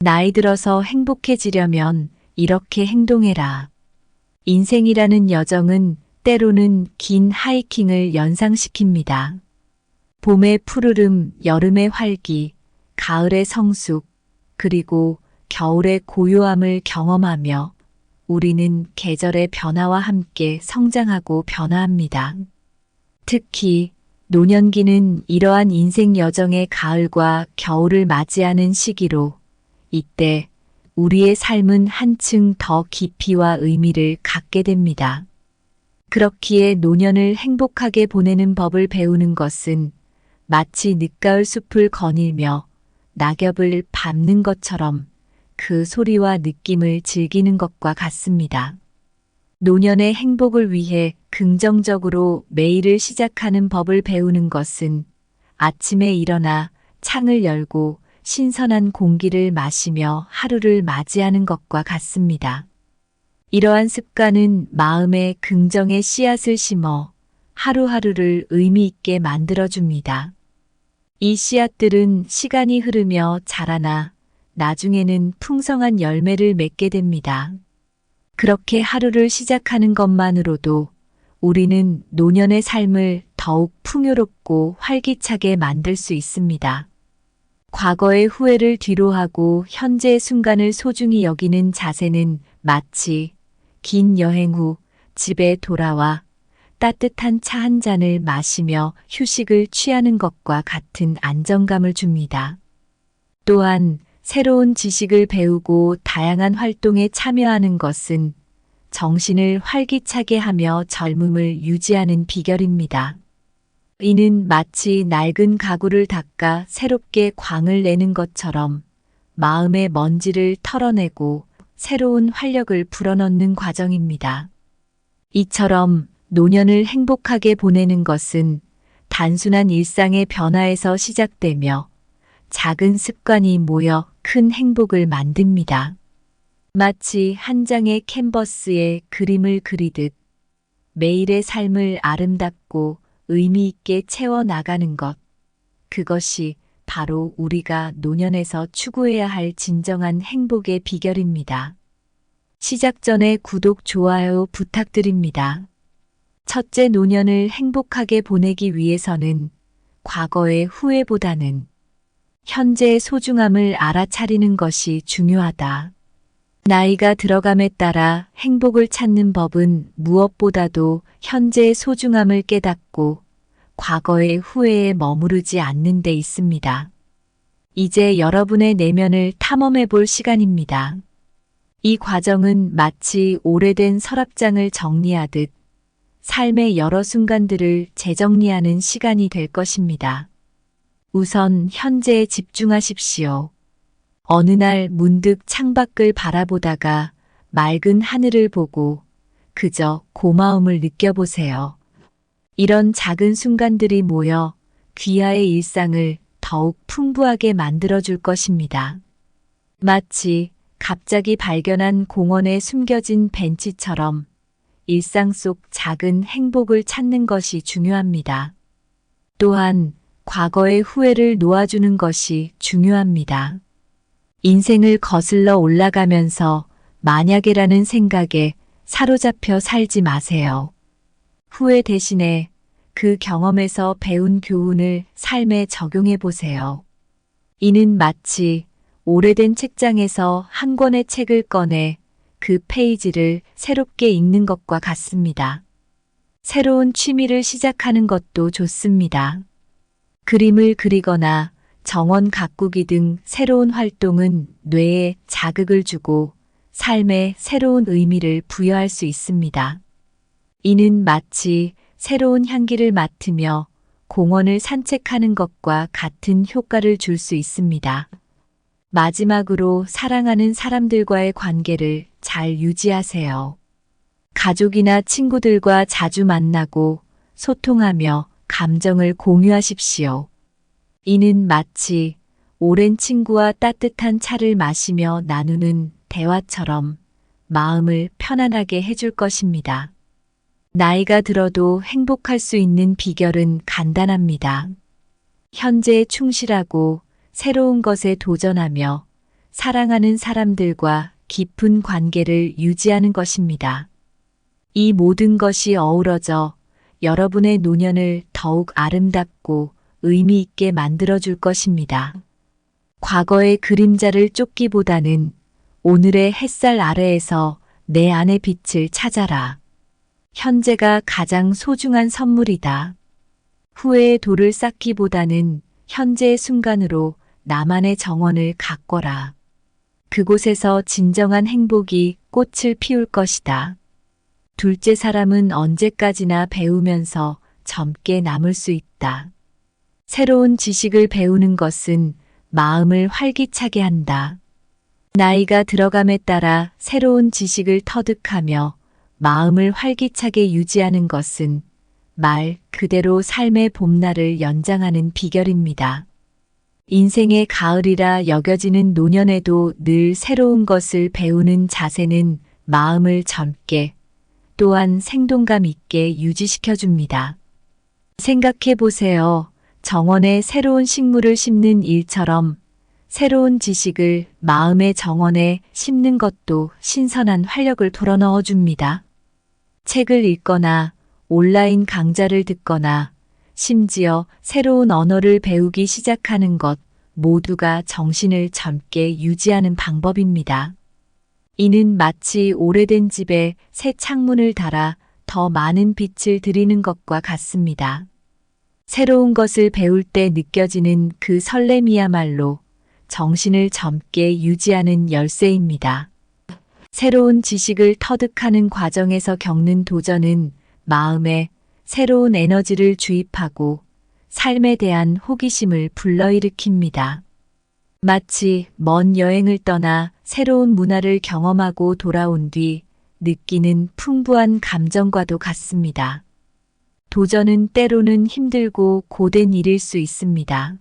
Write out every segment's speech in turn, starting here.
나이 들어서 행복해지려면 이렇게 행동해라. 인생이라는 여정은 때로는 긴 하이킹을 연상시킵니다. 봄의 푸르름, 여름의 활기, 가을의 성숙, 그리고 겨울의 고요함을 경험하며 우리는 계절의 변화와 함께 성장하고 변화합니다. 특히 노년기는 이러한 인생 여정의 가을과 겨울을 맞이하는 시기로 이때 우리의 삶은 한층 더 깊이와 의미를 갖게 됩니다. 그렇기에 노년을 행복하게 보내는 법을 배우는 것은 마치 늦가을 숲을 거닐며 낙엽을 밟는 것처럼 그 소리와 느낌을 즐기는 것과 같습니다. 노년의 행복을 위해 긍정적으로 매일을 시작하는 법을 배우는 것은 아침에 일어나 창을 열고 신선한 공기를 마시며 하루를 맞이하는 것과 같습니다. 이러한 습관은 마음에 긍정의 씨앗을 심어 하루하루를 의미 있게 만들어줍니다. 이 씨앗들은 시간이 흐르며 자라나 나중에는 풍성한 열매를 맺게 됩니다. 그렇게 하루를 시작하는 것만으로도 우리는 노년의 삶을 더욱 풍요롭고 활기차게 만들 수 있습니다. 과거의 후회를 뒤로하고 현재의 순간을 소중히 여기는 자세는 마치 긴 여행 후 집에 돌아와 따뜻한 차 한 잔을 마시며 휴식을 취하는 것과 같은 안정감을 줍니다. 또한 새로운 지식을 배우고 다양한 활동에 참여하는 것은 정신을 활기차게 하며 젊음을 유지하는 비결입니다. 이는 마치 낡은 가구를 닦아 새롭게 광을 내는 것처럼 마음의 먼지를 털어내고 새로운 활력을 불어넣는 과정입니다. 이처럼 노년을 행복하게 보내는 것은 단순한 일상의 변화에서 시작되며 작은 습관이 모여 큰 행복을 만듭니다. 마치 한 장의 캔버스에 그림을 그리듯 매일의 삶을 아름답고 의미 있게 채워나가는 것. 그것이 바로 우리가 노년에서 추구해야 할 진정한 행복의 비결입니다. 시작 전에 구독, 좋아요 부탁드립니다. 첫째, 노년을 행복하게 보내기 위해서는 과거의 후회보다는 현재의 소중함을 알아차리는 것이 중요하다. 나이가 들어감에 따라 행복을 찾는 법은 무엇보다도 현재의 소중함을 깨닫고 과거의 후회에 머무르지 않는 데 있습니다. 이제 여러분의 내면을 탐험해 볼 시간입니다. 이 과정은 마치 오래된 서랍장을 정리하듯 삶의 여러 순간들을 재정리하는 시간이 될 것입니다. 우선 현재에 집중하십시오. 어느 날 문득 창밖을 바라보다가 맑은 하늘을 보고 그저 고마움을 느껴보세요. 이런 작은 순간들이 모여 귀하의 일상을 더욱 풍부하게 만들어줄 것입니다. 마치 갑자기 발견한 공원에 숨겨진 벤치처럼 일상 속 작은 행복을 찾는 것이 중요합니다. 또한 과거의 후회를 놓아주는 것이 중요합니다. 인생을 거슬러 올라가면서 만약에라는 생각에 사로잡혀 살지 마세요. 후회 대신에 그 경험에서 배운 교훈을 삶에 적용해 보세요. 이는 마치 오래된 책장에서 한 권의 책을 꺼내 그 페이지를 새롭게 읽는 것과 같습니다. 새로운 취미를 시작하는 것도 좋습니다. 그림을 그리거나 정원 가꾸기 등 새로운 활동은 뇌에 자극을 주고 삶에 새로운 의미를 부여할 수 있습니다. 이는 마치 새로운 향기를 맡으며 공원을 산책하는 것과 같은 효과를 줄 수 있습니다. 마지막으로 사랑하는 사람들과의 관계를 잘 유지하세요. 가족이나 친구들과 자주 만나고 소통하며 감정을 공유하십시오. 이는 마치 오랜 친구와 따뜻한 차를 마시며 나누는 대화처럼 마음을 편안하게 해줄 것입니다. 나이가 들어도 행복할 수 있는 비결은 간단합니다. 현재에 충실하고 새로운 것에 도전하며 사랑하는 사람들과 깊은 관계를 유지하는 것입니다. 이 모든 것이 어우러져 여러분의 노년을 더욱 아름답고 의미 있게 만들어줄 것입니다. 과거의 그림자를 쫓기보다는 오늘의 햇살 아래에서 내 안의 빛을 찾아라. 현재가 가장 소중한 선물이다. 후회의 돌을 쌓기보다는 현재의 순간으로 나만의 정원을 가꿔라. 그곳에서 진정한 행복이 꽃을 피울 것이다. 둘째 사람은 언제까지나 배우면서 젊게 남을 수 있다. 새로운 지식을 배우는 것은 마음을 활기차게 한다. 나이가 들어감에 따라 새로운 지식을 터득하며 마음을 활기차게 유지하는 것은 말 그대로 삶의 봄날을 연장하는 비결입니다. 인생의 가을이라 여겨지는 노년에도 늘 새로운 것을 배우는 자세는 마음을 젊게 또한 생동감 있게 유지시켜줍니다. 생각해 보세요. 정원에 새로운 식물을 심는 일처럼 새로운 지식을 마음의 정원에 심는 것도 신선한 활력을 불어넣어 줍니다. 책을 읽거나 온라인 강좌를 듣거나 심지어 새로운 언어를 배우기 시작하는 것 모두가 정신을 젊게 유지하는 방법입니다. 이는 마치 오래된 집에 새 창문을 달아 더 많은 빛을 들이는 것과 같습니다. 새로운 것을 배울 때 느껴지는 그 설렘이야말로 정신을 젊게 유지하는 열쇠입니다. 새로운 지식을 터득하는 과정에서 겪는 도전은 마음에 새로운 에너지를 주입하고 삶에 대한 호기심을 불러일으킵니다. 마치 먼 여행을 떠나 새로운 문화를 경험하고 돌아온 뒤 느끼는 풍부한 감정과도 같습니다. 도전은 때로는 힘들고 고된 일일 수 있습니다.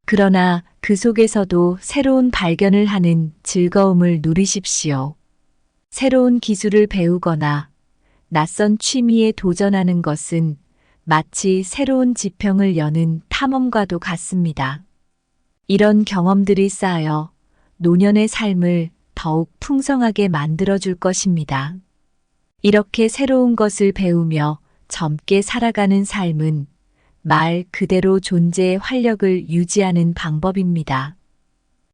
그러나 그 속에서도 새로운 발견을 하는 즐거움을 누리십시오. 새로운 기술을 배우거나 낯선 취미에 도전하는 것은 마치 새로운 지평을 여는 탐험과도 같습니다. 이런 경험들이 쌓여 노년의 삶을 더욱 풍성하게 만들어줄 것입니다. 이렇게 새로운 것을 배우며 젊게 살아가는 삶은 말 그대로 존재의 활력을 유지하는 방법입니다.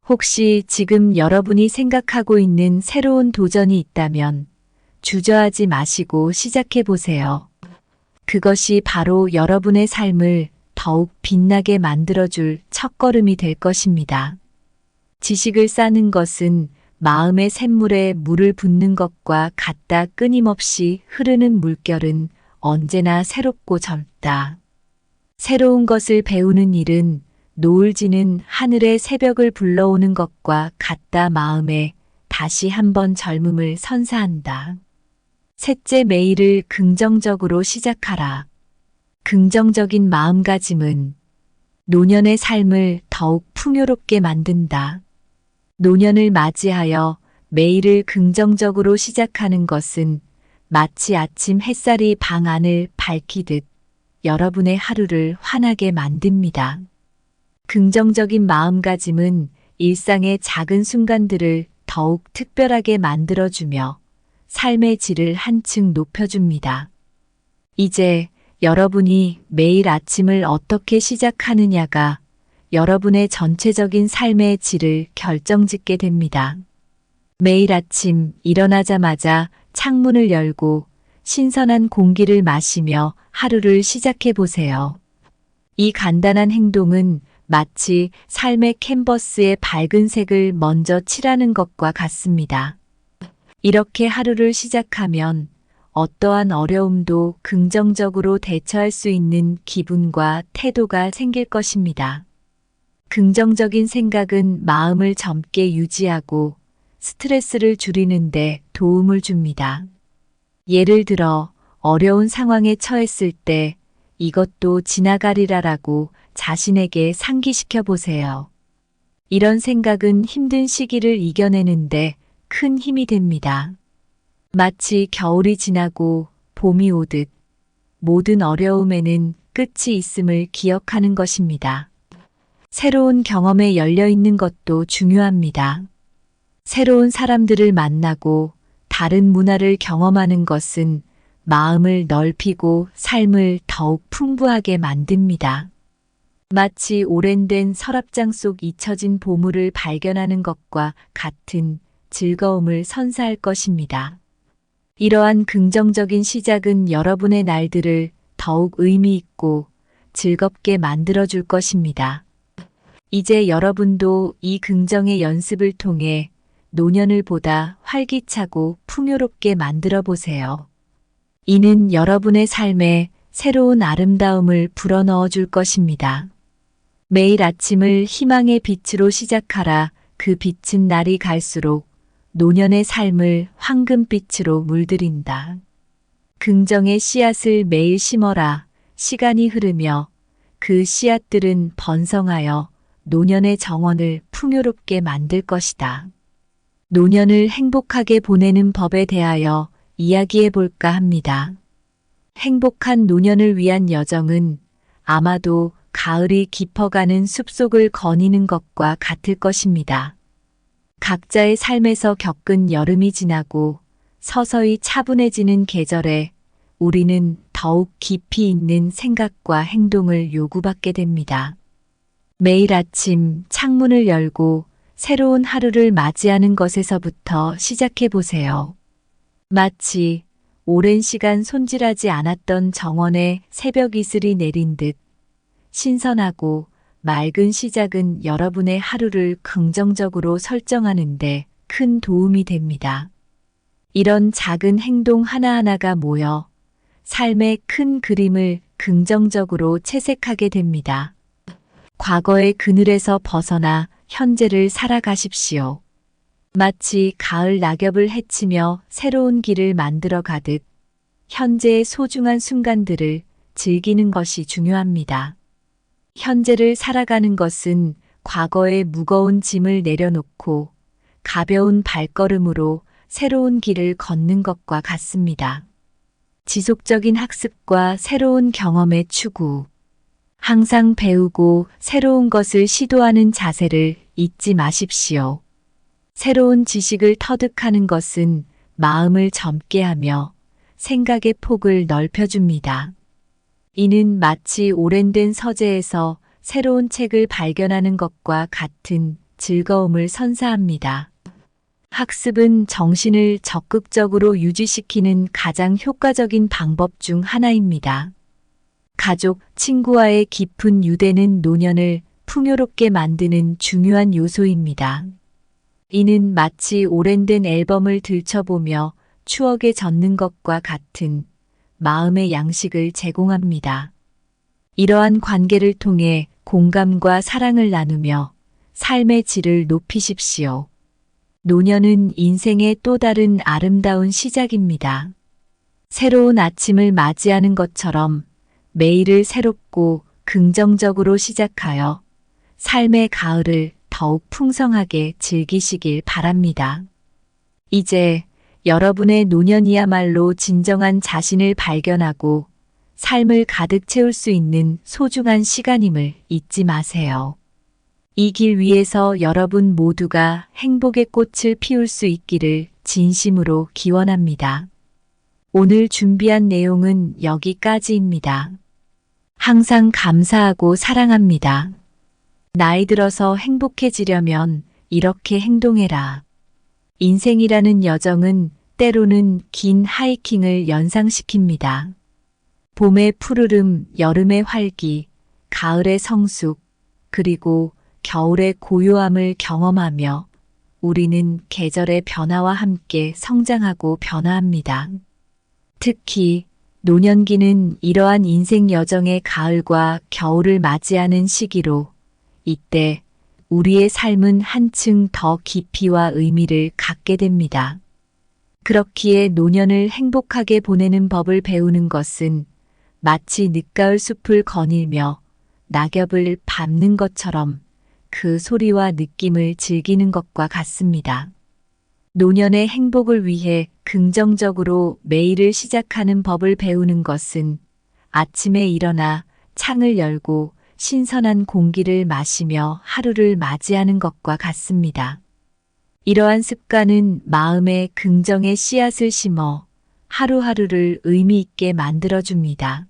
혹시 지금 여러분이 생각하고 있는 새로운 도전이 있다면 주저하지 마시고 시작해 보세요. 그것이 바로 여러분의 삶을 더욱 빛나게 만들어줄 첫걸음이 될 것입니다. 지식을 쌓는 것은 마음의 샘물에 물을 붓는 것과 같다. 끊임없이 흐르는 물결은 언제나 새롭고 젊다. 새로운 것을 배우는 일은 노을 지는 하늘의 새벽을 불러오는 것과 같다. 마음에 다시 한번 젊음을 선사한다. 셋째, 매일을 긍정적으로 시작하라. 긍정적인 마음가짐은 노년의 삶을 더욱 풍요롭게 만든다. 노년을 맞이하여 매일을 긍정적으로 시작하는 것은 마치 아침 햇살이 방 안을 밝히듯 여러분의 하루를 환하게 만듭니다. 긍정적인 마음가짐은 일상의 작은 순간들을 더욱 특별하게 만들어주며 삶의 질을 한층 높여줍니다. 이제 여러분이 매일 아침을 어떻게 시작하느냐가 여러분의 전체적인 삶의 질을 결정짓게 됩니다. 매일 아침 일어나자마자 창문을 열고 신선한 공기를 마시며 하루를 시작해 보세요. 이 간단한 행동은 마치 삶의 캔버스에 밝은 색을 먼저 칠하는 것과 같습니다. 이렇게 하루를 시작하면 어떠한 어려움도 긍정적으로 대처할 수 있는 기분과 태도가 생길 것입니다. 긍정적인 생각은 마음을 젊게 유지하고 스트레스를 줄이는데 도움을 줍니다. 예를 들어 어려운 상황에 처했을 때 이것도 지나가리라라고 자신에게 상기시켜 보세요. 이런 생각은 힘든 시기를 이겨내는데 큰 힘이 됩니다. 마치 겨울이 지나고 봄이 오듯 모든 어려움에는 끝이 있음을 기억하는 것입니다. 새로운 경험에 열려 있는 것도 중요합니다. 새로운 사람들을 만나고 다른 문화를 경험하는 것은 마음을 넓히고 삶을 더욱 풍부하게 만듭니다. 마치 오랜된 서랍장 속 잊혀진 보물을 발견하는 것과 같은 즐거움을 선사할 것입니다. 이러한 긍정적인 시작은 여러분의 날들을 더욱 의미 있고 즐겁게 만들어줄 것입니다. 이제 여러분도 이 긍정의 연습을 통해 노년을 보다 활기차고 풍요롭게 만들어 보세요. 이는 여러분의 삶에 새로운 아름다움을 불어넣어 줄 것입니다. 매일 아침을 희망의 빛으로 시작하라. 그 빛은 날이 갈수록 노년의 삶을 황금빛으로 물들인다. 긍정의 씨앗을 매일 심어라. 시간이 흐르며 그 씨앗들은 번성하여 노년의 정원을 풍요롭게 만들 것이다. 노년을 행복하게 보내는 법에 대하여 이야기해 볼까 합니다. 행복한 노년을 위한 여정은 아마도 가을이 깊어가는 숲속을 거니는 것과 같을 것입니다. 각자의 삶에서 겪은 여름이 지나고 서서히 차분해지는 계절에 우리는 더욱 깊이 있는 생각과 행동을 요구받게 됩니다. 매일 아침 창문을 열고 새로운 하루를 맞이하는 것에서부터 시작해 보세요. 마치 오랜 시간 손질하지 않았던 정원에 새벽 이슬이 내린 듯 신선하고 맑은 시작은 여러분의 하루를 긍정적으로 설정하는데 큰 도움이 됩니다. 이런 작은 행동 하나하나가 모여 삶의 큰 그림을 긍정적으로 채색하게 됩니다. 과거의 그늘에서 벗어나 현재를 살아가십시오. 마치 가을 낙엽을 헤치며 새로운 길을 만들어 가듯 현재의 소중한 순간들을 즐기는 것이 중요합니다. 현재를 살아가는 것은 과거의 무거운 짐을 내려놓고 가벼운 발걸음으로 새로운 길을 걷는 것과 같습니다. 지속적인 학습과 새로운 경험의 추구, 항상 배우고 새로운 것을 시도하는 자세를 잊지 마십시오. 새로운 지식을 터득하는 것은 마음을 젊게 하며 생각의 폭을 넓혀줍니다. 이는 마치 오랜된 서재에서 새로운 책을 발견하는 것과 같은 즐거움을 선사합니다. 학습은 정신을 적극적으로 유지시키는 가장 효과적인 방법 중 하나입니다. 가족, 친구와의 깊은 유대는 노년을 풍요롭게 만드는 중요한 요소입니다. 이는 마치 오랜된 앨범을 들춰보며 추억에 젖는 것과 같은 마음의 양식을 제공합니다. 이러한 관계를 통해 공감과 사랑을 나누며 삶의 질을 높이십시오. 노년은 인생의 또 다른 아름다운 시작입니다. 새로운 아침을 맞이하는 것처럼 매일을 새롭고 긍정적으로 시작하여 삶의 가을을 더욱 풍성하게 즐기시길 바랍니다. 이제 여러분의 노년이야말로 진정한 자신을 발견하고 삶을 가득 채울 수 있는 소중한 시간임을 잊지 마세요. 이 길 위에서 여러분 모두가 행복의 꽃을 피울 수 있기를 진심으로 기원합니다. 오늘 준비한 내용은 여기까지입니다. 항상 감사하고 사랑합니다. 나이 들어서 행복해지려면 이렇게 행동해라. 인생이라는 여정은 때로는 긴 하이킹을 연상시킵니다. 봄의 푸르름, 여름의 활기, 가을의 성숙, 그리고 겨울의 고요함을 경험하며 우리는 계절의 변화와 함께 성장하고 변화합니다. 특히 노년기는 이러한 인생 여정의 가을과 겨울을 맞이하는 시기로 이때 우리의 삶은 한층 더 깊이와 의미를 갖게 됩니다. 그렇기에 노년을 행복하게 보내는 법을 배우는 것은 마치 늦가을 숲을 거닐며 낙엽을 밟는 것처럼 그 소리와 느낌을 즐기는 것과 같습니다. 노년의 행복을 위해 긍정적으로 매일을 시작하는 법을 배우는 것은 아침에 일어나 창을 열고 신선한 공기를 마시며 하루를 맞이하는 것과 같습니다. 이러한 습관은 마음에 긍정의 씨앗을 심어 하루하루를 의미 있게 만들어줍니다.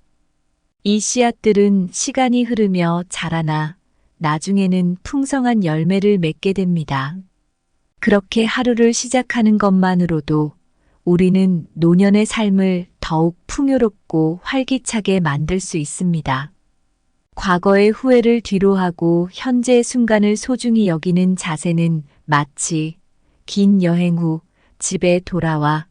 이 씨앗들은 시간이 흐르며 자라나 나중에는 풍성한 열매를 맺게 됩니다. 그렇게 하루를 시작하는 것만으로도 우리는 노년의 삶을 더욱 풍요롭고 활기차게 만들 수 있습니다. 과거의 후회를 뒤로하고 현재의 순간을 소중히 여기는 자세는 마치 긴 여행 후 집에 돌아와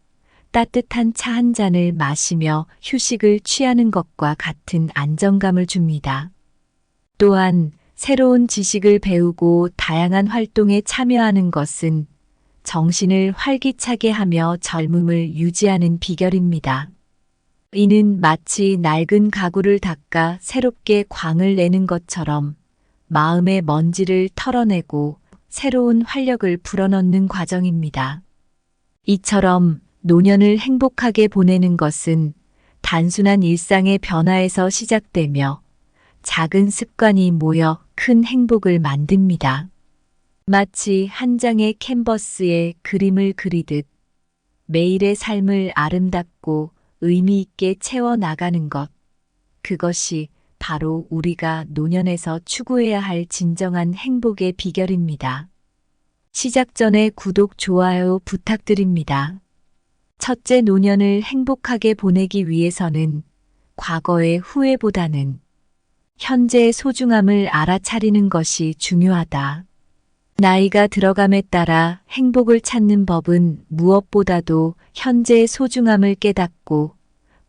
따뜻한 차 한 잔을 마시며 휴식을 취하는 것과 같은 안정감을 줍니다. 또한 새로운 지식을 배우고 다양한 활동에 참여하는 것은 정신을 활기차게 하며 젊음을 유지하는 비결입니다. 이는 마치 낡은 가구를 닦아 새롭게 광을 내는 것처럼 마음의 먼지를 털어내고 새로운 활력을 불어넣는 과정입니다. 이처럼 노년을 행복하게 보내는 것은 단순한 일상의 변화에서 시작되며 작은 습관이 모여 큰 행복을 만듭니다. 마치 한 장의 캔버스에 그림을 그리듯 매일의 삶을 아름답고 의미 있게 채워나가는 것. 그것이 바로 우리가 노년에서 추구해야 할 진정한 행복의 비결입니다. 시작 전에 구독, 좋아요 부탁드립니다. 첫째, 노년을 행복하게 보내기 위해서는 과거의 후회보다는 현재의 소중함을 알아차리는 것이 중요하다. 나이가 들어감에 따라 행복을 찾는 법은 무엇보다도 현재의 소중함을 깨닫고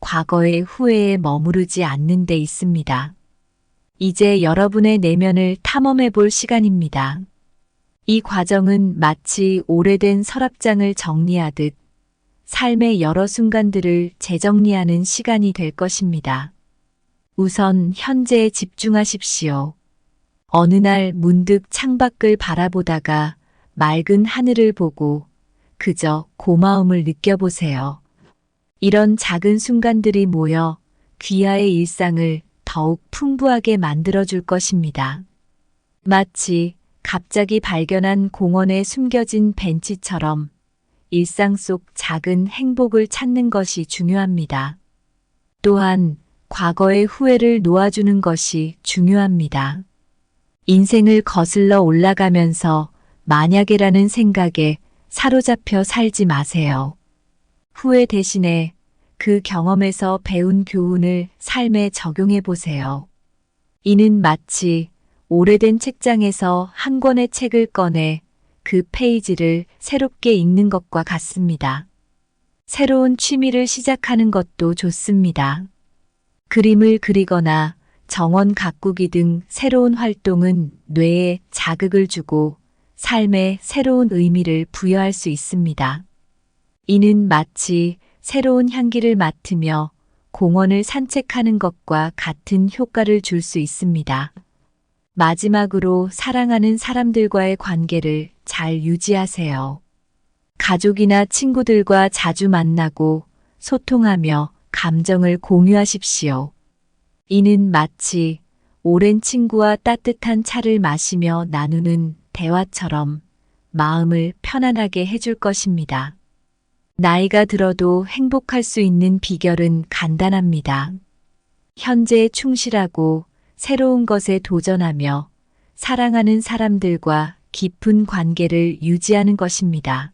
과거의 후회에 머무르지 않는 데 있습니다. 이제 여러분의 내면을 탐험해 볼 시간입니다. 이 과정은 마치 오래된 서랍장을 정리하듯 삶의 여러 순간들을 재정리하는 시간이 될 것입니다. 우선 현재에 집중하십시오. 어느 날 문득 창밖을 바라보다가 맑은 하늘을 보고 그저 고마움을 느껴보세요. 이런 작은 순간들이 모여 귀하의 일상을 더욱 풍부하게 만들어줄 것입니다. 마치 갑자기 발견한 공원에 숨겨진 벤치처럼 일상 속 작은 행복을 찾는 것이 중요합니다. 또한 과거의 후회를 놓아주는 것이 중요합니다. 인생을 거슬러 올라가면서 만약에라는 생각에 사로잡혀 살지 마세요. 후회 대신에 그 경험에서 배운 교훈을 삶에 적용해 보세요. 이는 마치 오래된 책장에서 한 권의 책을 꺼내 그 페이지를 새롭게 읽는 것과 같습니다. 새로운 취미를 시작하는 것도 좋습니다. 그림을 그리거나 정원 가꾸기 등 새로운 활동은 뇌에 자극을 주고 삶에 새로운 의미를 부여할 수 있습니다. 이는 마치 새로운 향기를 맡으며 공원을 산책하는 것과 같은 효과를 줄 수 있습니다. 마지막으로 사랑하는 사람들과의 관계를 잘 유지하세요. 가족이나 친구들과 자주 만나고 소통하며 감정을 공유하십시오. 이는 마치 오랜 친구와 따뜻한 차를 마시며 나누는 대화처럼 마음을 편안하게 해줄 것입니다. 나이가 들어도 행복할 수 있는 비결은 간단합니다. 현재에 충실하고 새로운 것에 도전하며 사랑하는 사람들과 깊은 관계를 유지하는 것입니다.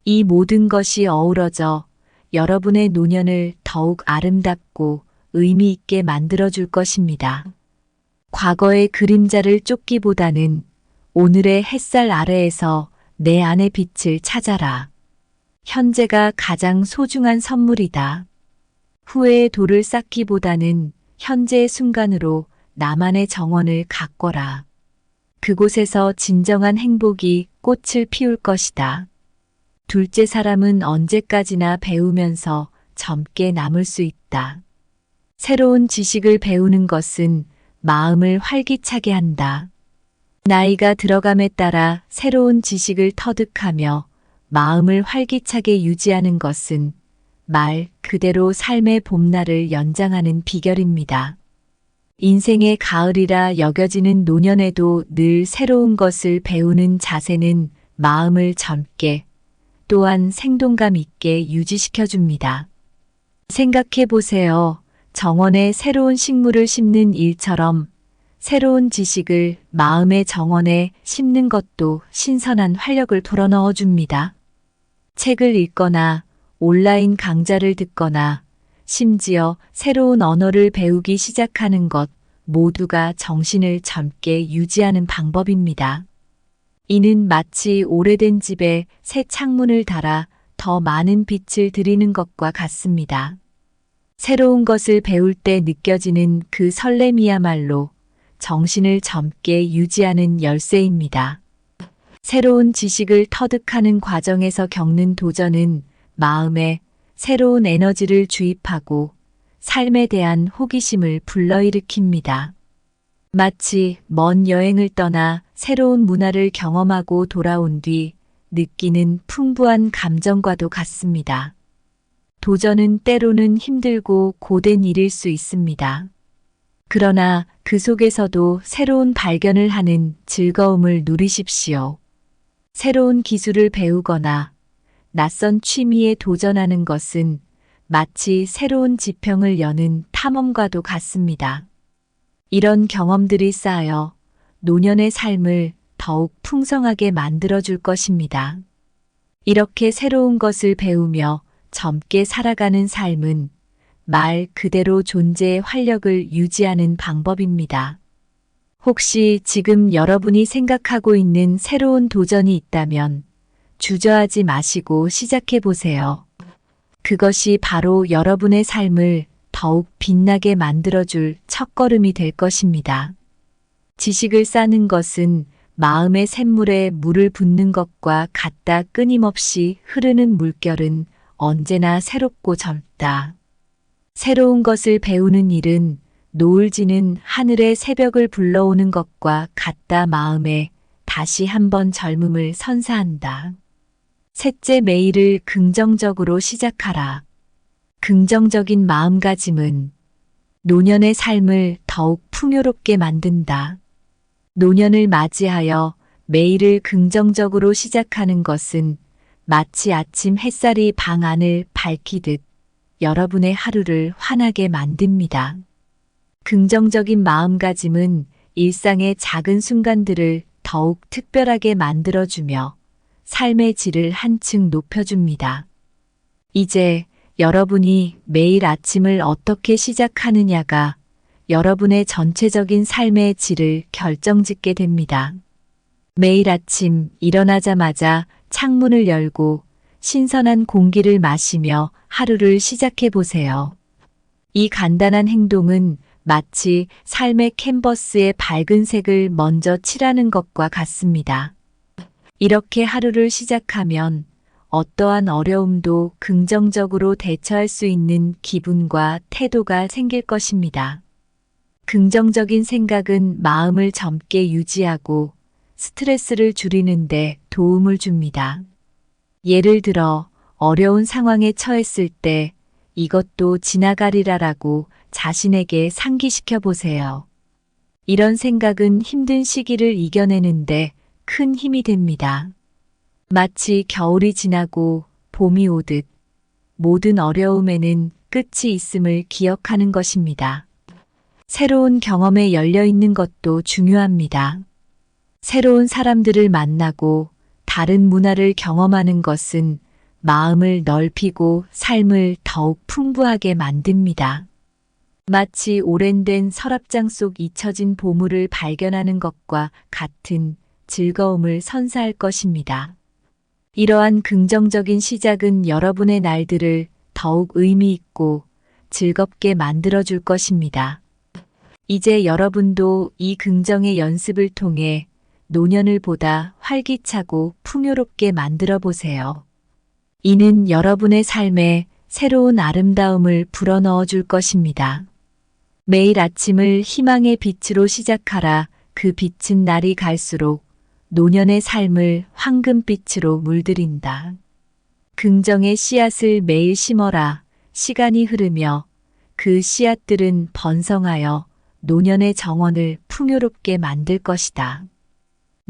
이 모든 것이 어우러져 여러분의 노년을 더욱 아름답고 의미 있게 만들어줄 것입니다. 과거의 그림자를 쫓기보다는 오늘의 햇살 아래에서 내 안의 빛을 찾아라. 현재가 가장 소중한 선물이다. 후회의 돌을 쌓기보다는 현재의 순간으로 나만의 정원을 가꿔라. 그곳에서 진정한 행복이 꽃을 피울 것이다. 둘째, 사람은 언제까지나 배우면서 젊게 남을 수 있다. 새로운 지식을 배우는 것은 마음을 활기차게 한다. 나이가 들어감에 따라 새로운 지식을 터득하며 마음을 활기차게 유지하는 것은 말 그대로 삶의 봄날을 연장하는 비결입니다. 인생의 가을이라 여겨지는 노년에도 늘 새로운 것을 배우는 자세는 마음을 젊게 또한 생동감 있게 유지시켜줍니다. 생각해 보세요. 정원에 새로운 식물을 심는 일처럼 새로운 지식을 마음의 정원에 심는 것도 신선한 활력을 불어넣어 줍니다. 책을 읽거나 온라인 강좌를 듣거나 심지어 새로운 언어를 배우기 시작하는 것 모두가 정신을 젊게 유지하는 방법입니다. 이는 마치 오래된 집에 새 창문을 달아 더 많은 빛을 들이는 것과 같습니다. 새로운 것을 배울 때 느껴지는 그 설렘이야말로 정신을 젊게 유지하는 열쇠입니다. 새로운 지식을 터득하는 과정에서 겪는 도전은 마음에 새로운 에너지를 주입하고 삶에 대한 호기심을 불러일으킵니다. 마치 먼 여행을 떠나 새로운 문화를 경험하고 돌아온 뒤 느끼는 풍부한 감정과도 같습니다. 도전은 때로는 힘들고 고된 일일 수 있습니다. 그러나 그 속에서도 새로운 발견을 하는 즐거움을 누리십시오. 새로운 기술을 배우거나 낯선 취미에 도전하는 것은 마치 새로운 지평을 여는 탐험과도 같습니다. 이런 경험들이 쌓여 노년의 삶을 더욱 풍성하게 만들어줄 것입니다. 이렇게 새로운 것을 배우며 젊게 살아가는 삶은 말 그대로 존재의 활력을 유지하는 방법입니다. 혹시 지금 여러분이 생각하고 있는 새로운 도전이 있다면 주저하지 마시고 시작해 보세요. 그것이 바로 여러분의 삶을 더욱 빛나게 만들어줄 첫걸음이 될 것입니다. 지식을 쌓는 것은 마음의 샘물에 물을 붓는 것과 같다. 끊임없이 흐르는 물결은 언제나 새롭고 젊다. 새로운 것을 배우는 일은 노을 지는 하늘의 새벽을 불러오는 것과 같다. 마음에 다시 한번 젊음을 선사한다. 셋째, 매일을 긍정적으로 시작하라. 긍정적인 마음가짐은 노년의 삶을 더욱 풍요롭게 만든다. 노년을 맞이하여 매일을 긍정적으로 시작하는 것은 마치 아침 햇살이 방 안을 밝히듯 여러분의 하루를 환하게 만듭니다. 긍정적인 마음가짐은 일상의 작은 순간들을 더욱 특별하게 만들어주며 삶의 질을 한층 높여줍니다. 이제 여러분이 매일 아침을 어떻게 시작하느냐가 여러분의 전체적인 삶의 질을 결정짓게 됩니다. 매일 아침 일어나자마자 창문을 열고 신선한 공기를 마시며 하루를 시작해 보세요. 이 간단한 행동은 마치 삶의 캔버스에 밝은 색을 먼저 칠하는 것과 같습니다. 이렇게 하루를 시작하면 어떠한 어려움도 긍정적으로 대처할 수 있는 기분과 태도가 생길 것입니다. 긍정적인 생각은 마음을 젊게 유지하고 스트레스를 줄이는데 도움을 줍니다. 예를 들어 어려운 상황에 처했을 때 이것도 지나가리라라고 자신에게 상기시켜 보세요. 이런 생각은 힘든 시기를 이겨내는데 큰 힘이 됩니다. 마치 겨울이 지나고 봄이 오듯 모든 어려움에는 끝이 있음을 기억하는 것입니다. 새로운 경험에 열려 있는 것도 중요합니다. 새로운 사람들을 만나고 다른 문화를 경험하는 것은 마음을 넓히고 삶을 더욱 풍부하게 만듭니다. 마치 오랜된 서랍장 속 잊혀진 보물을 발견하는 것과 같은 즐거움을 선사할 것입니다. 이러한 긍정적인 시작은 여러분의 날들을 더욱 의미 있고 즐겁게 만들어줄 것입니다. 이제 여러분도 이 긍정의 연습을 통해 노년을 보다 활기차고 풍요롭게 만들어 보세요. 이는 여러분의 삶에 새로운 아름다움을 불어넣어 줄 것입니다. 매일 아침을 희망의 빛으로 시작하라. 그 빛은 날이 갈수록 노년의 삶을 황금빛으로 물들인다. 긍정의 씨앗을 매일 심어라. 시간이 흐르며 그 씨앗들은 번성하여 노년의 정원을 풍요롭게 만들 것이다.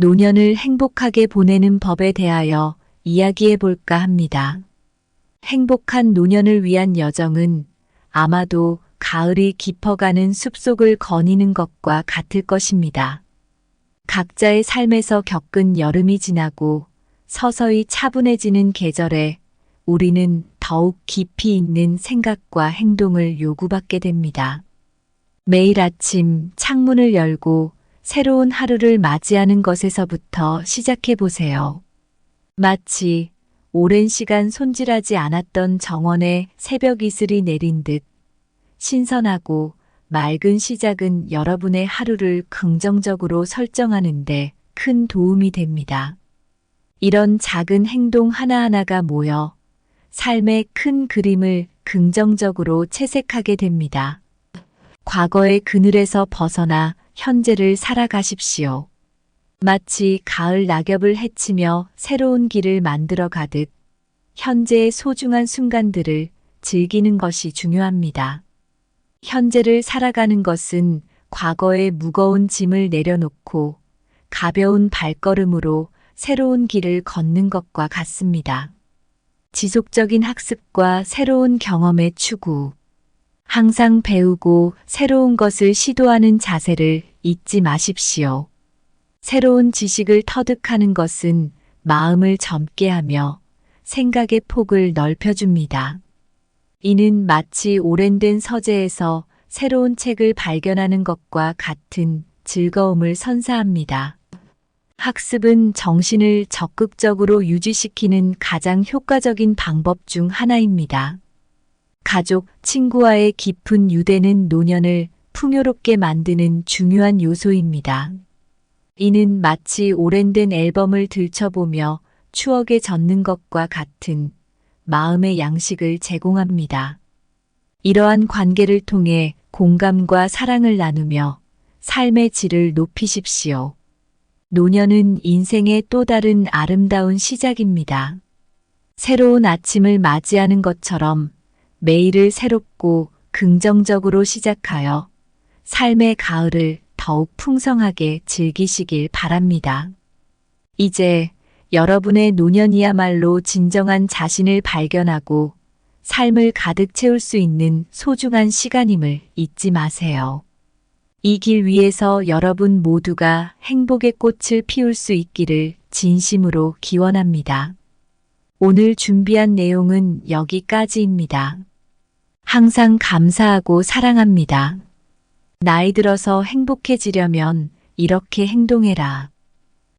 노년을 행복하게 보내는 법에 대하여 이야기해 볼까 합니다. 행복한 노년을 위한 여정은 아마도 가을이 깊어가는 숲속을 거니는 것과 같을 것입니다. 각자의 삶에서 겪은 여름이 지나고 서서히 차분해지는 계절에 우리는 더욱 깊이 있는 생각과 행동을 요구받게 됩니다. 매일 아침 창문을 열고 새로운 하루를 맞이하는 것에서부터 시작해 보세요. 마치 오랜 시간 손질하지 않았던 정원에 새벽 이슬이 내린 듯 신선하고 맑은 시작은 여러분의 하루를 긍정적으로 설정하는데 큰 도움이 됩니다. 이런 작은 행동 하나하나가 모여 삶의 큰 그림을 긍정적으로 채색하게 됩니다. 과거의 그늘에서 벗어나 현재를 살아가십시오. 마치 가을 낙엽을 헤치며 새로운 길을 만들어 가듯 현재의 소중한 순간들을 즐기는 것이 중요합니다. 현재를 살아가는 것은 과거의 무거운 짐을 내려놓고 가벼운 발걸음으로 새로운 길을 걷는 것과 같습니다. 지속적인 학습과 새로운 경험의 추구, 항상 배우고 새로운 것을 시도하는 자세를 잊지 마십시오. 새로운 지식을 터득하는 것은 마음을 젊게 하며 생각의 폭을 넓혀줍니다. 이는 마치 오랜된 서재에서 새로운 책을 발견하는 것과 같은 즐거움을 선사합니다. 학습은 정신을 적극적으로 유지시키는 가장 효과적인 방법 중 하나입니다. 가족, 친구와의 깊은 유대는 노년을 풍요롭게 만드는 중요한 요소입니다. 이는 마치 오랜된 앨범을 들춰보며 추억에 젖는 것과 같은 마음의 양식을 제공합니다. 이러한 관계를 통해 공감과 사랑을 나누며 삶의 질을 높이십시오. 노년은 인생의 또 다른 아름다운 시작입니다. 새로운 아침을 맞이하는 것처럼 매일을 새롭고 긍정적으로 시작하여 삶의 가을을 더욱 풍성하게 즐기시길 바랍니다. 이제 여러분의 노년이야말로 진정한 자신을 발견하고 삶을 가득 채울 수 있는 소중한 시간임을 잊지 마세요. 이 길 위에서 여러분 모두가 행복의 꽃을 피울 수 있기를 진심으로 기원합니다. 오늘 준비한 내용은 여기까지입니다. 항상 감사하고 사랑합니다. 나이 들어서 행복해지려면 이렇게 행동해라.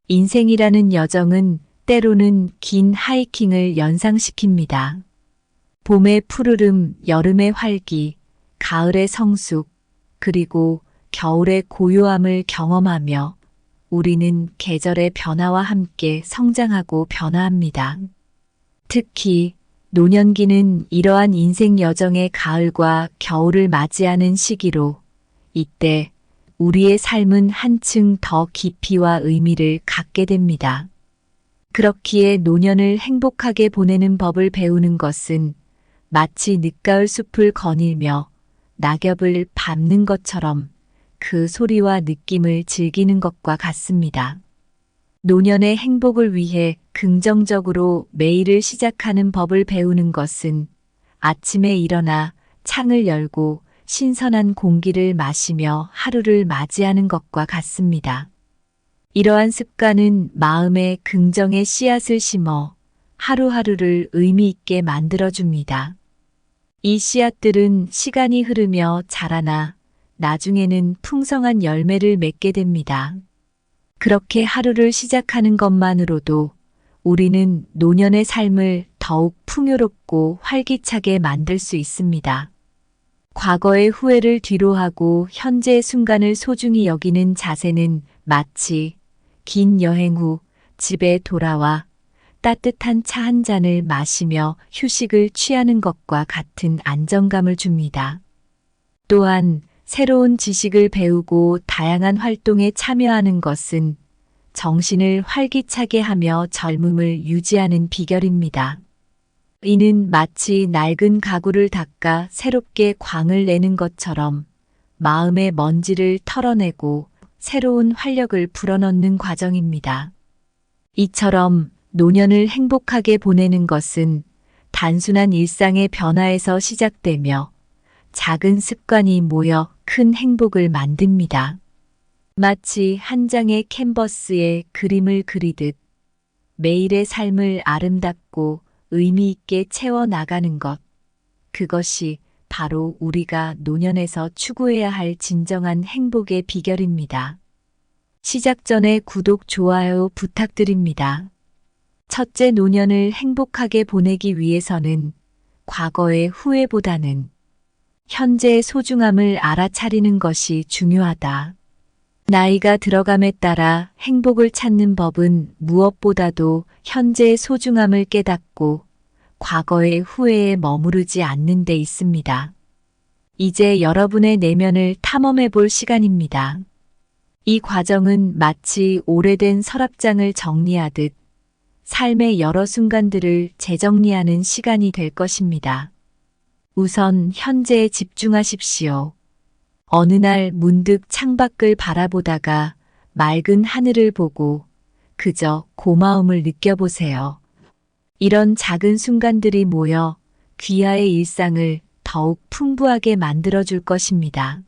인생이라는 여정은 때로는 긴 하이킹을 연상시킵니다. 봄의 푸르름, 여름의 활기, 가을의 성숙, 그리고 겨울의 고요함을 경험하며 우리는 계절의 변화와 함께 성장하고 변화합니다. 특히 노년기는 이러한 인생 여정의 가을과 겨울을 맞이하는 시기로 이때 우리의 삶은 한층 더 깊이와 의미를 갖게 됩니다. 그렇기에 노년을 행복하게 보내는 법을 배우는 것은 마치 늦가을 숲을 거닐며 낙엽을 밟는 것처럼 그 소리와 느낌을 즐기는 것과 같습니다. 노년의 행복을 위해 긍정적으로 매일을 시작하는 법을 배우는 것은 아침에 일어나 창을 열고 신선한 공기를 마시며 하루를 맞이하는 것과 같습니다. 이러한 습관은 마음에 긍정의 씨앗을 심어 하루하루를 의미 있게 만들어줍니다. 이 씨앗들은 시간이 흐르며 자라나 나중에는 풍성한 열매를 맺게 됩니다. 그렇게 하루를 시작하는 것만으로도 우리는 노년의 삶을 더욱 풍요롭고 활기차게 만들 수 있습니다. 과거의 후회를 뒤로하고 현재의 순간을 소중히 여기는 자세는 마치 긴 여행 후 집에 돌아와 따뜻한 차 한 잔을 마시며 휴식을 취하는 것과 같은 안정감을 줍니다. 또한 새로운 지식을 배우고 다양한 활동에 참여하는 것은 정신을 활기차게 하며 젊음을 유지하는 비결입니다. 이는 마치 낡은 가구를 닦아 새롭게 광을 내는 것처럼 마음의 먼지를 털어내고 새로운 활력을 불어넣는 과정입니다. 이처럼 노년을 행복하게 보내는 것은 단순한 일상의 변화에서 시작되며 작은 습관이 모여 큰 행복을 만듭니다. 마치 한 장의 캔버스에 그림을 그리듯 매일의 삶을 아름답고 의미 있게 채워나가는 것. 그것이 바로 우리가 노년에서 추구해야 할 진정한 행복의 비결입니다. 시작 전에 구독, 좋아요 부탁드립니다. 첫째, 노년을 행복하게 보내기 위해서는 과거의 후회보다는 현재의 소중함을 알아차리는 것이 중요하다. 나이가 들어감에 따라 행복을 찾는 법은 무엇보다도 현재의 소중함을 깨닫고 과거의 후회에 머무르지 않는 데 있습니다. 이제 여러분의 내면을 탐험해 볼 시간입니다. 이 과정은 마치 오래된 서랍장을 정리하듯 삶의 여러 순간들을 재정리하는 시간이 될 것입니다. 우선 현재에 집중하십시오. 어느 날 문득 창밖을 바라보다가 맑은 하늘을 보고 그저 고마움을 느껴보세요. 이런 작은 순간들이 모여 귀하의 일상을 더욱 풍부하게 만들어줄 것입니다.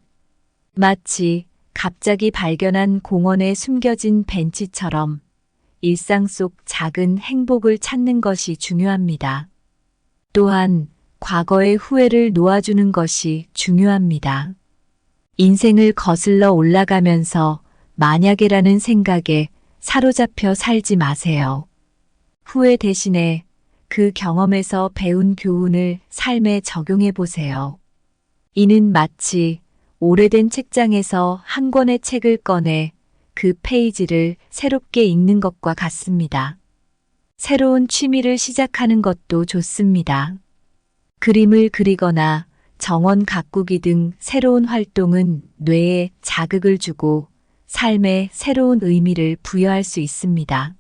마치 갑자기 발견한 공원에 숨겨진 벤치처럼 일상 속 작은 행복을 찾는 것이 중요합니다. 또한 과거의 후회를 놓아주는 것이 중요합니다. 인생을 거슬러 올라가면서 만약에라는 생각에 사로잡혀 살지 마세요. 후회 대신에 그 경험에서 배운 교훈을 삶에 적용해 보세요. 이는 마치 오래된 책장에서 한 권의 책을 꺼내 그 페이지를 새롭게 읽는 것과 같습니다. 새로운 취미를 시작하는 것도 좋습니다. 그림을 그리거나 정원 가꾸기 등 새로운 활동은 뇌에 자극을 주고 삶에 새로운 의미를 부여할 수 있습니다.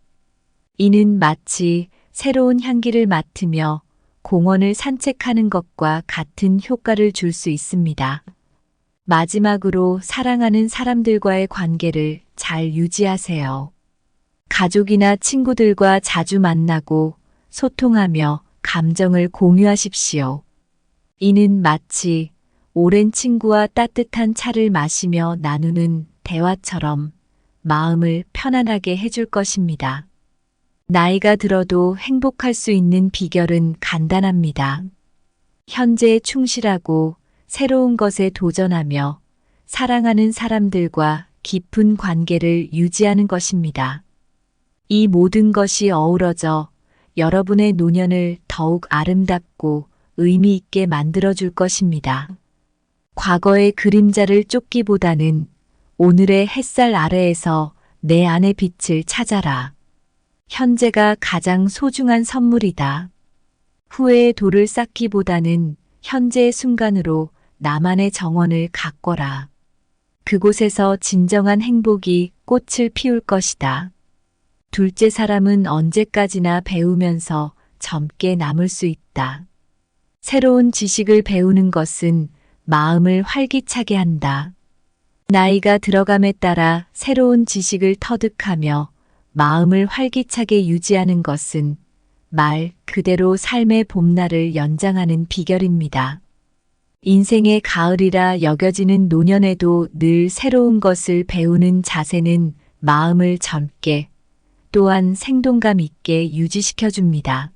이는 마치 새로운 향기를 맡으며 공원을 산책하는 것과 같은 효과를 줄 수 있습니다. 마지막으로 사랑하는 사람들과의 관계를 잘 유지하세요. 가족이나 친구들과 자주 만나고 소통하며 감정을 공유하십시오. 이는 마치 오랜 친구와 따뜻한 차를 마시며 나누는 대화처럼 마음을 편안하게 해줄 것입니다. 나이가 들어도 행복할 수 있는 비결은 간단합니다. 현재에 충실하고 새로운 것에 도전하며 사랑하는 사람들과 깊은 관계를 유지하는 것입니다. 이 모든 것이 어우러져 여러분의 노년을 더욱 아름답고 의미 있게 만들어줄 것입니다. 과거의 그림자를 쫓기보다는 오늘의 햇살 아래에서 내 안의 빛을 찾아라. 현재가 가장 소중한 선물이다. 후회의 돌을 쌓기보다는 현재의 순간으로 나만의 정원을 가꿔라. 그곳에서 진정한 행복이 꽃을 피울 것이다. 둘째, 사람은 언제까지나 배우면서 젊게 남을 수 있다. 새로운 지식을 배우는 것은 마음을 활기차게 한다. 나이가 들어감에 따라 새로운 지식을 터득하며 마음을 활기차게 유지하는 것은 말 그대로 삶의 봄날을 연장하는 비결입니다. 인생의 가을이라 여겨지는 노년에도 늘 새로운 것을 배우는 자세는 마음을 젊게 또한 생동감 있게 유지시켜줍니다.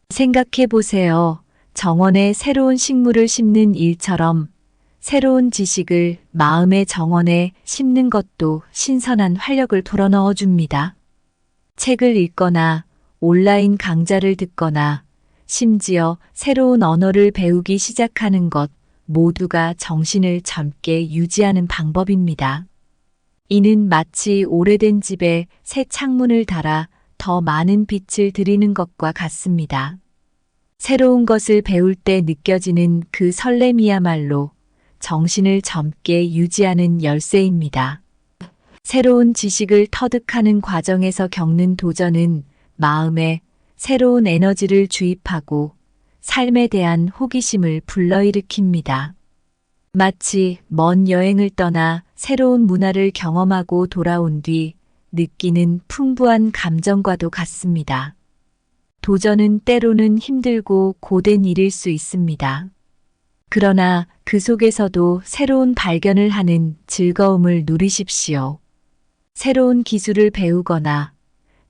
생각해 보세요. 정원에 새로운 식물을 심는 일처럼 새로운 지식을 마음의 정원에 심는 것도 신선한 활력을 불어넣어 줍니다. 책을 읽거나 온라인 강좌를 듣거나 심지어 새로운 언어를 배우기 시작하는 것 모두가 정신을 젊게 유지하는 방법입니다. 이는 마치 오래된 집에 새 창문을 달아 더 많은 빛을 들이는 것과 같습니다. 새로운 것을 배울 때 느껴지는 그 설렘이야말로 정신을 젊게 유지하는 열쇠입니다. 새로운 지식을 터득하는 과정에서 겪는 도전은 마음에 새로운 에너지를 주입하고 삶에 대한 호기심을 불러일으킵니다. 마치 먼 여행을 떠나 새로운 문화를 경험하고 돌아온 뒤 느끼는 풍부한 감정과도 같습니다. 도전은 때로는 힘들고 고된 일일 수 있습니다. 그러나 그 속에서도 새로운 발견을 하는 즐거움을 누리십시오. 새로운 기술을 배우거나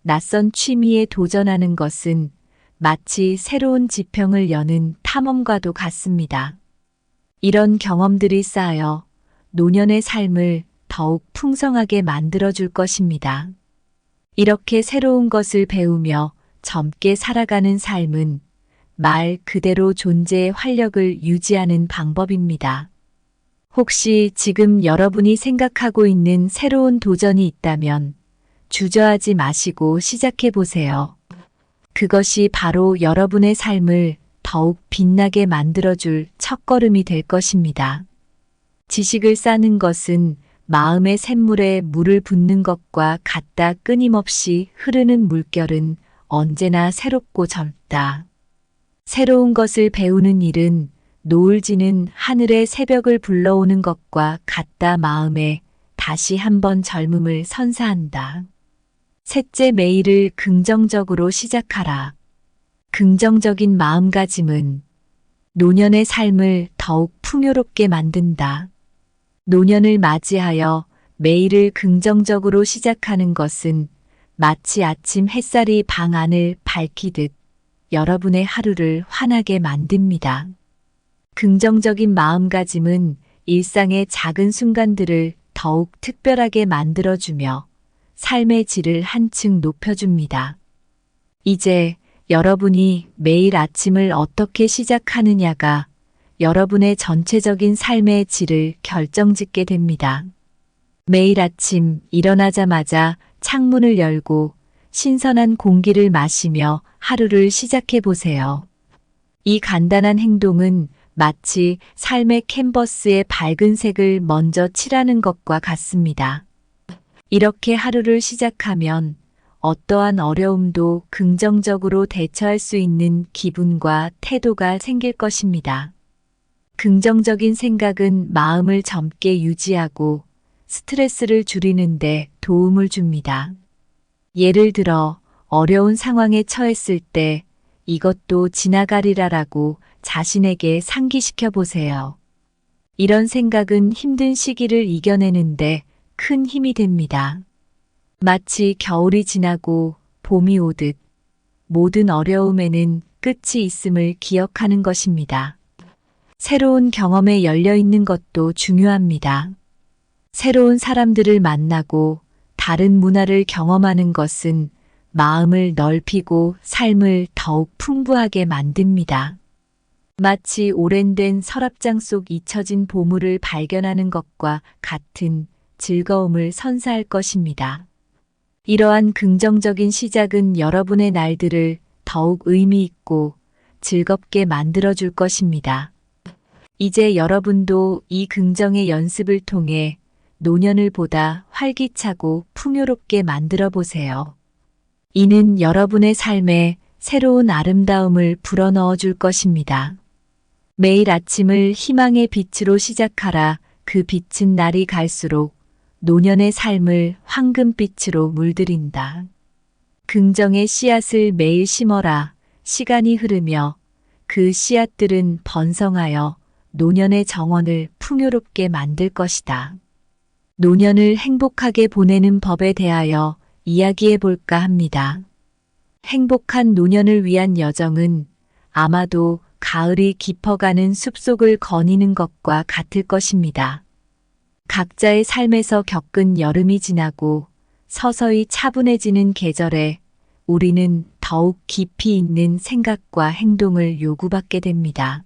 낯선 취미에 도전하는 것은 마치 새로운 지평을 여는 탐험과도 같습니다. 이런 경험들이 쌓여 노년의 삶을 더욱 풍성하게 만들어줄 것입니다. 이렇게 새로운 것을 배우며 젊게 살아가는 삶은 말 그대로 존재의 활력을 유지하는 방법입니다. 혹시 지금 여러분이 생각하고 있는 새로운 도전이 있다면 주저하지 마시고 시작해 보세요. 그것이 바로 여러분의 삶을 더욱 빛나게 만들어줄 첫걸음이 될 것입니다. 지식을 쌓는 것은 마음의 샘물에 물을 붓는 것과 같다. 끊임없이 흐르는 물결은 언제나 새롭고 젊다. 새로운 것을 배우는 일은 노을 지는 하늘의 새벽을 불러오는 것과 같다. 마음에 다시 한번 젊음을 선사한다. 셋째, 매일을 긍정적으로 시작하라. 긍정적인 마음가짐은 노년의 삶을 더욱 풍요롭게 만든다. 노년을 맞이하여 매일을 긍정적으로 시작하는 것은 마치 아침 햇살이 방 안을 밝히듯 여러분의 하루를 환하게 만듭니다. 긍정적인 마음가짐은 일상의 작은 순간들을 더욱 특별하게 만들어주며 삶의 질을 한층 높여줍니다. 이제 여러분이 매일 아침을 어떻게 시작하느냐가 여러분의 전체적인 삶의 질을 결정짓게 됩니다. 매일 아침 일어나자마자 창문을 열고 신선한 공기를 마시며 하루를 시작해 보세요. 이 간단한 행동은 마치 삶의 캔버스에 밝은 색을 먼저 칠하는 것과 같습니다. 이렇게 하루를 시작하면 어떠한 어려움도 긍정적으로 대처할 수 있는 기분과 태도가 생길 것입니다. 긍정적인 생각은 마음을 젊게 유지하고 스트레스를 줄이는데 도움을 줍니다. 예를 들어 어려운 상황에 처했을 때 이것도 지나가리라라고 자신에게 상기시켜 보세요. 이런 생각은 힘든 시기를 이겨내는데 큰 힘이 됩니다. 마치 겨울이 지나고 봄이 오듯 모든 어려움에는 끝이 있음을 기억하는 것입니다. 새로운 경험에 열려 있는 것도 중요합니다. 새로운 사람들을 만나고 다른 문화를 경험하는 것은 마음을 넓히고 삶을 더욱 풍부하게 만듭니다. 마치 오랜된 서랍장 속 잊혀진 보물을 발견하는 것과 같은 즐거움을 선사할 것입니다. 이러한 긍정적인 시작은 여러분의 날들을 더욱 의미 있고 즐겁게 만들어줄 것입니다. 이제 여러분도 이 긍정의 연습을 통해 노년을 보다 활기차고 풍요롭게 만들어 보세요. 이는 여러분의 삶에 새로운 아름다움을 불어넣어 줄 것입니다. 매일 아침을 희망의 빛으로 시작하라. 그 빛은 날이 갈수록 노년의 삶을 황금빛으로 물들인다. 긍정의 씨앗을 매일 심어라. 시간이 흐르며 그 씨앗들은 번성하여 노년의 정원을 풍요롭게 만들 것이다. 노년을 행복하게 보내는 법에 대하여 이야기해 볼까 합니다. 행복한 노년을 위한 여정은 아마도 가을이 깊어가는 숲속을 거니는 것과 같을 것입니다. 각자의 삶에서 겪은 여름이 지나고 서서히 차분해지는 계절에 우리는 더욱 깊이 있는 생각과 행동을 요구받게 됩니다.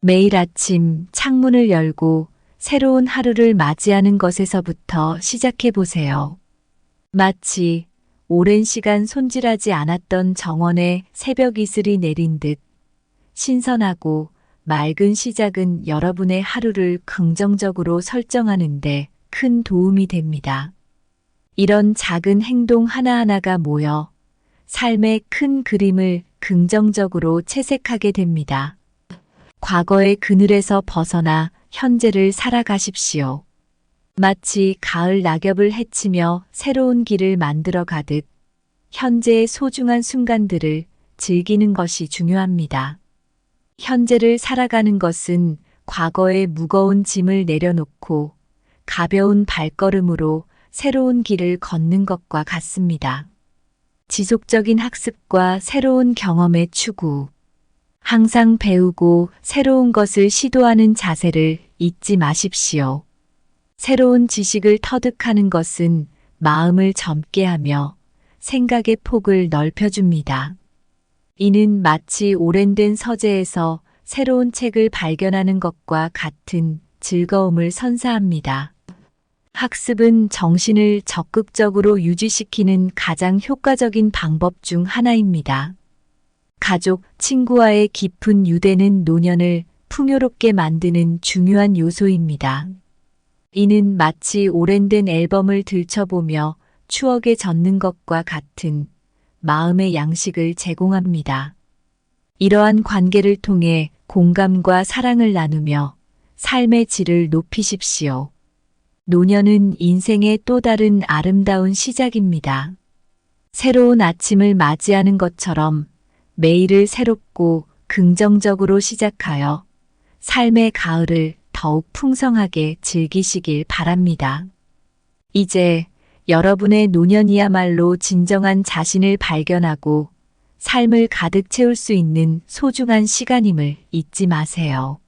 매일 아침 창문을 열고 새로운 하루를 맞이하는 것에서부터 시작해 보세요. 마치 오랜 시간 손질하지 않았던 정원에 새벽 이슬이 내린 듯 신선하고 맑은 시작은 여러분의 하루를 긍정적으로 설정하는데 큰 도움이 됩니다. 이런 작은 행동 하나하나가 모여 삶의 큰 그림을 긍정적으로 채색하게 됩니다. 과거의 그늘에서 벗어나 현재를 살아가십시오. 마치 가을 낙엽을 헤치며 새로운 길을 만들어 가듯 현재의 소중한 순간들을 즐기는 것이 중요합니다. 현재를 살아가는 것은 과거의 무거운 짐을 내려놓고 가벼운 발걸음으로 새로운 길을 걷는 것과 같습니다. 지속적인 학습과 새로운 경험의 추구, 항상 배우고 새로운 것을 시도하는 자세를 잊지 마십시오. 새로운 지식을 터득하는 것은 마음을 젊게 하며 생각의 폭을 넓혀줍니다. 이는 마치 오랜된 서재에서 새로운 책을 발견하는 것과 같은 즐거움을 선사합니다. 학습은 정신을 적극적으로 유지시키는 가장 효과적인 방법 중 하나입니다. 가족, 친구와의 깊은 유대는 노년을 풍요롭게 만드는 중요한 요소입니다. 이는 마치 오랜된 앨범을 들춰보며 추억에 젖는 것과 같은 마음의 양식을 제공합니다. 이러한 관계를 통해 공감과 사랑을 나누며 삶의 질을 높이십시오. 노년은 인생의 또 다른 아름다운 시작입니다. 새로운 아침을 맞이하는 것처럼 매일을 새롭고 긍정적으로 시작하여 삶의 가을을 더욱 풍성하게 즐기시길 바랍니다. 이제 여러분의 노년이야말로 진정한 자신을 발견하고 삶을 가득 채울 수 있는 소중한 시간임을 잊지 마세요.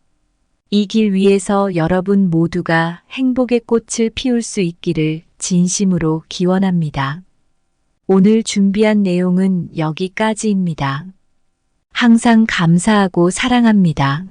이 길 위에서 여러분 모두가 행복의 꽃을 피울 수 있기를 진심으로 기원합니다. 오늘 준비한 내용은 여기까지입니다. 항상 감사하고 사랑합니다.